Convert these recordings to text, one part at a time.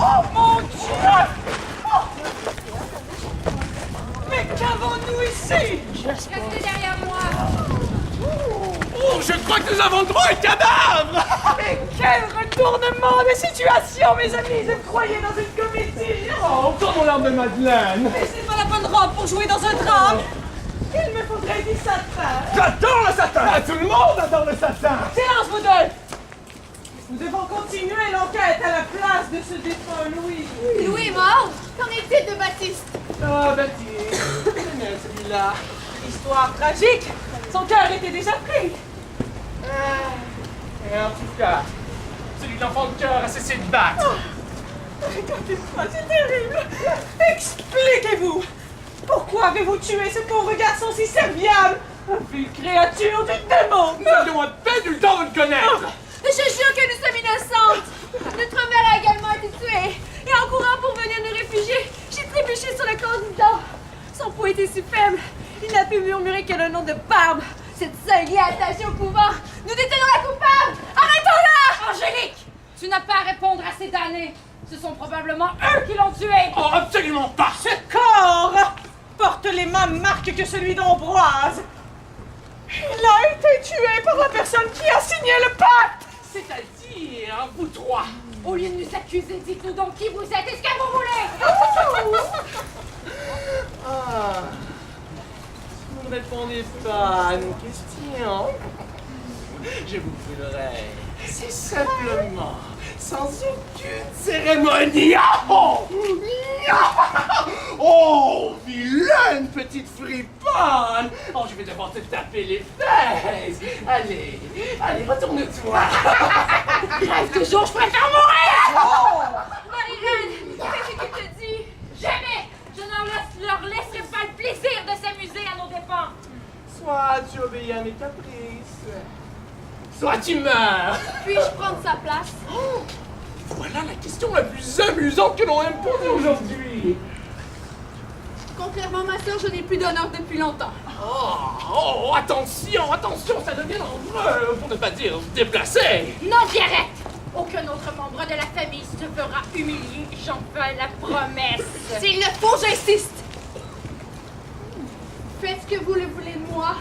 Oh mon Dieu! Oh. Mais qu'avons-nous ici? Restez derrière moi. Oh, je crois que nous avons droit à un cadavre! Mais quel retournement de situation, mes amis! Je me croyais dans une comédie! Oh, comme l'arme de Madeleine! Mais c'est pas la bonne robe pour jouer dans un drame! Il me faudrait du satin! J'adore le satin! Ah, tout le monde adore le satin! Silence, vous deux! Nous devons continuer l'enquête à la place de ce défunt Louis. Louis est mort. Qu'en est-il de Baptiste? Ah, Baptiste! C'est celui-là. Histoire tragique! Son cœur était déjà pris! Et en tout cas, celui de l'enfant de cœur a cessé de battre. Regardez-moi, c'est terrible! Expliquez-vous! Pourquoi avez-vous tué ce pauvre garçon si serviable? Une créature du démon! Nous avions à peine eu le temps de le connaître! Je jure que nous sommes innocentes. Notre mère a également été tuée. Et en courant pour venir nous réfugier, j'ai trébuché sur le candidat. Son poids était si faible, il n'a pu murmurer que le nom de Barbe. Cette cinglée attachée au couvent. Nous détenons la coupable. Arrêtons-la! Angélique, tu n'as pas à répondre à ces damnés. Ce sont probablement eux qui l'ont tué. Oh, absolument pas! Ce corps porte les mêmes marques que celui d'Ambroise. Il a été tué par la personne qui a signé le pacte! C'est-à-dire, vous trois. Au lieu de nous accuser, dites-nous donc qui vous êtes et ce que vous voulez. Ah, vous ne répondez pas à nos questions. Je vous brûlerai. C'est simplement, sans aucune cérémonie. Oh, oh, vilaine petite friponne. Oh, je vais devoir te taper les fesses. Allez, allez, retourne-toi. Rêve toujours, je préfère mourir. Marie-Reine, qu'est-ce que tu te dis? Jamais. Je ne leur laisserai pas le plaisir de s'amuser à nos dépens. Soit tu obéis à mes caprices, soit tu meurs. Puis-je prendre sa place? Oh, voilà la question la plus amusante que l'on ait me poser aujourd'hui. Contrairement à ma soeur, je n'ai plus d'honneur depuis longtemps. Oh, attention, attention, ça devient dangereux, pour ne pas dire déplacé. Non, Pierrette. Aucun autre membre de la famille se fera humilier. J'en fais la promesse. S'il le faut, j'insiste. Faites ce que vous le voulez de moi,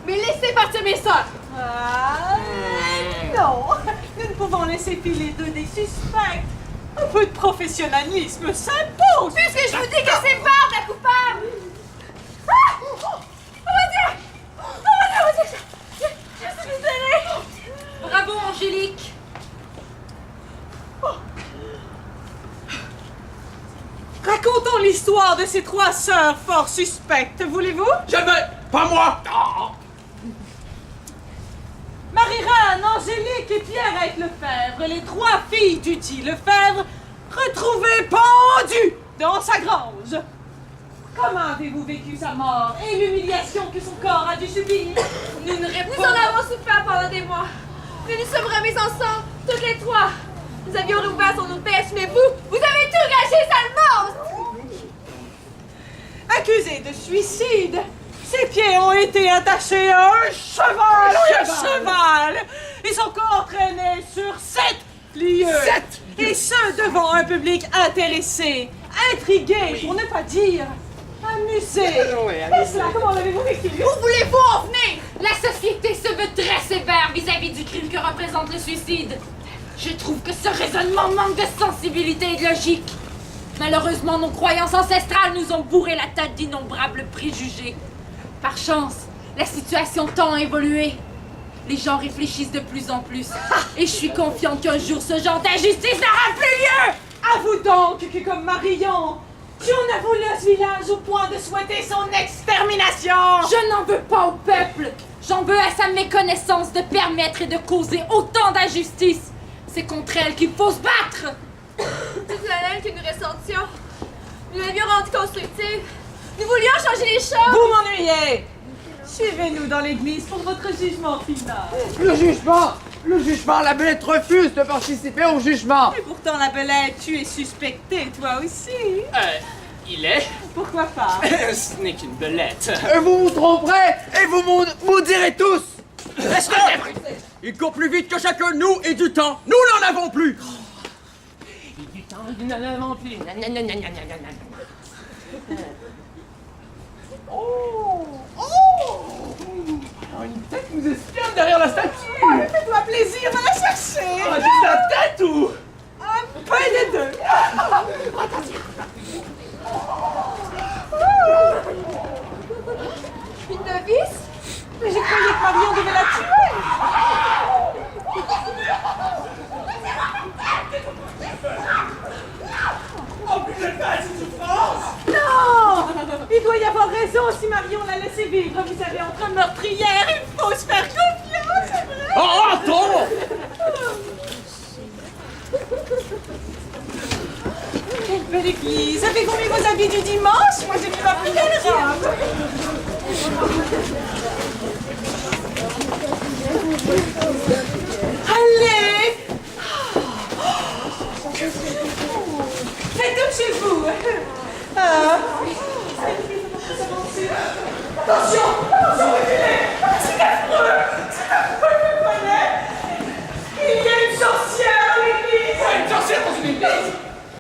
mais laissez partir mes soeurs. Ah, non! Nous ne pouvons laisser filer deux des suspects. Un peu de professionnalisme s'impose! Puisque je vous dis que c'est Barbe la coupable. Ah! Oh mon Dieu! Oh mon Dieu! Je suis désolée! Bravo, Angélique. Racontons l'histoire de ces trois sœurs fort suspectes, voulez-vous? Jamais, pas moi. Oh. Marie-Reine, Angélique et Pierrette Lefebvre, les trois filles du dit Lefebvre, retrouvées pendues dans sa grange. Comment avez-vous vécu sa mort et l'humiliation que son corps a dû subir? Nous en avons souffert pendant des mois. Nous nous sommes remis ensemble, toutes les trois. Nous avions rouvert son hôtesse, mais vous avez tout gâché, sale monstre! Accusée de suicide, ses pieds ont été attachés à un cheval, un cheval, et son corps traînait sur 7 lieux. 7 Et ce, devant un public intéressé, intrigué, pour ne pas dire amusé. Et cela, comment l'avez-vous vécu? Où voulez-vous en venir? La société se veut très sévère vis-à-vis du crime que représente le suicide. Je trouve que ce raisonnement manque de sensibilité et de logique. Malheureusement, nos croyances ancestrales nous ont bourré la tête d'innombrables préjugés. Par chance, la situation tend à évoluer. Les gens réfléchissent de plus en plus. Et je suis confiante qu'un jour, ce genre d'injustice n'aura plus lieu! Avoue donc que, comme Marion, tu en as voulu à ce village au point de souhaiter son extermination! Je n'en veux pas au peuple! J'en veux à sa méconnaissance de permettre et de causer autant d'injustice! C'est contre elle qu'il faut se battre! Toute la haine que nous ressentions, nous l'avions rendue constructive. Nous voulions changer les choses. Vous m'ennuyez! Suivez-nous dans l'église pour votre jugement final. Le jugement, la belette refuse de participer au jugement. Et pourtant, la belette, tu es suspectée, toi aussi. Il est. Pourquoi pas? Ce n'est qu'une belette. Et vous vous tromperez et vous maudirez tous. Est-ce que Il court plus vite que chacun de nous et du temps, nous n'en avons plus. Et du temps, vampire. Oh! Oh! Alors, une tête nous espionne derrière la statue! Fais-toi plaisir, va la chercher! Ah, juste la tête ou? Un peu des deux! Une novice? Mais j'ai cru que Marion devait la tuer! Oh, plus de pas de souffrance! Non! Il doit y avoir raison si Marion l'a laissé vivre. Vous savez, entre meurtrières, il faut se faire confiance, c'est vrai! Oh, attends! Quelle belle église! Avez-vous mis vos habits du dimanche? Moi, j'ai mis ma plus belle robe! Allez! Faites comme chez vous! Attention!